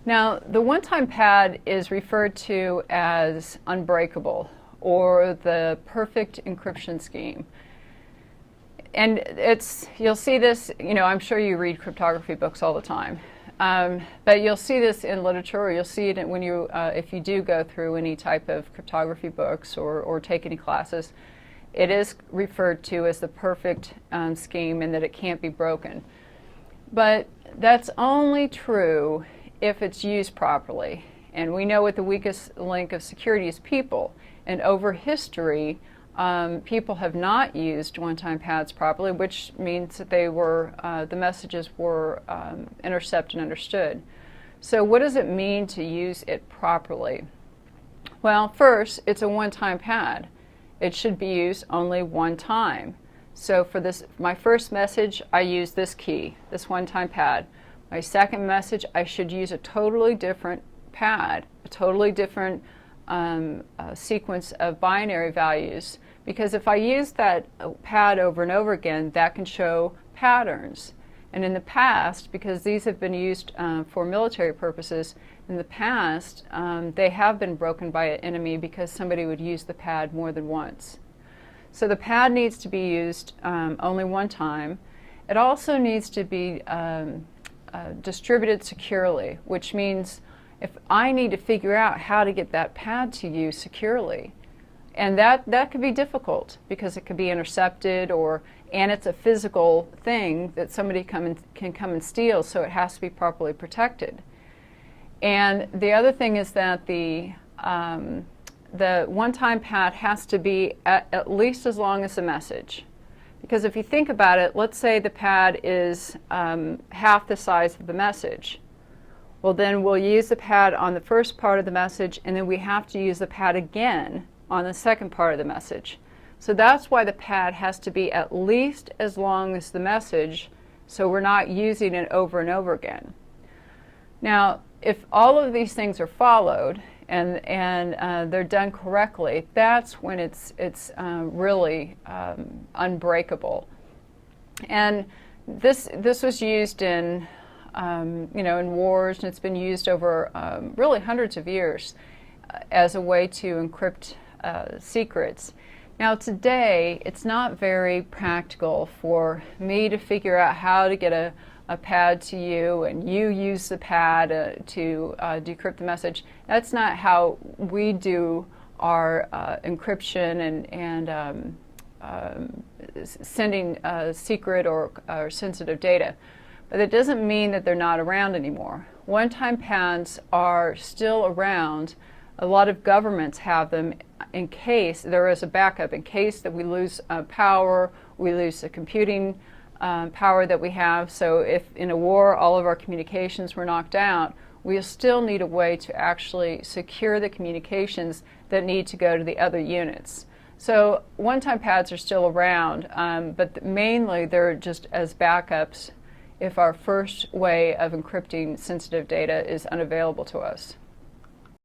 Now, the one-time pad is referred to as unbreakable, or the perfect encryption scheme. And you'll see this, I'm sure you read cryptography books all the time. But you'll see this in literature, or you'll see it when if you do go through any type of cryptography books or take any classes. It is referred to as the perfect scheme, and that it can't be broken. But that's only true if it's used properly. And we know what the weakest link of security is: people. And over history, people have not used one-time pads properly, which means that the messages were intercepted and understood. So what does it mean to use it properly? Well, first, it's a one-time pad. It should be used only one time. So for my first message, I use this key, this one-time pad. My second message, I should use a totally different pad, a totally different sequence of binary values, because if I use that pad over and over again, that can show patterns. And in the past, because these have been used for military purposes, in the past they have been broken by an enemy because somebody would use the pad more than once. So the pad needs to be used only one time. It also needs to be distributed securely, which means if I need to figure out how to get that pad to you securely, and that could be difficult because it could be intercepted, and it's a physical thing that somebody can come and steal, so it has to be properly protected. And the other thing is that the one-time pad has to be at least as long as the message. Because if you think about it, let's say the pad is half the size of the message. Well, then we'll use the pad on the first part of the message, and then we have to use the pad again on the second part of the message. So that's why the pad has to be at least as long as the message, so we're not using it over and over again. Now, if all of these things are followed and they're done correctly, that's when it's really unbreakable. And this was used in in wars, and it's been used over really hundreds of years as a way to encrypt secrets. Now today, it's not very practical for me to figure out how to get a pad to you, and you use the pad to decrypt the message. That's not how we do our encryption and sending secret or sensitive data. But it doesn't mean that they're not around anymore. One-time pads are still around. A lot of governments have them in case there is a backup, in case that we lose power, we lose the computing power that we have. So if in a war all of our communications were knocked out, we still need a way to actually secure the communications that need to go to the other units. So one-time pads are still around, but mainly they're just as backups if our first way of encrypting sensitive data is unavailable to us.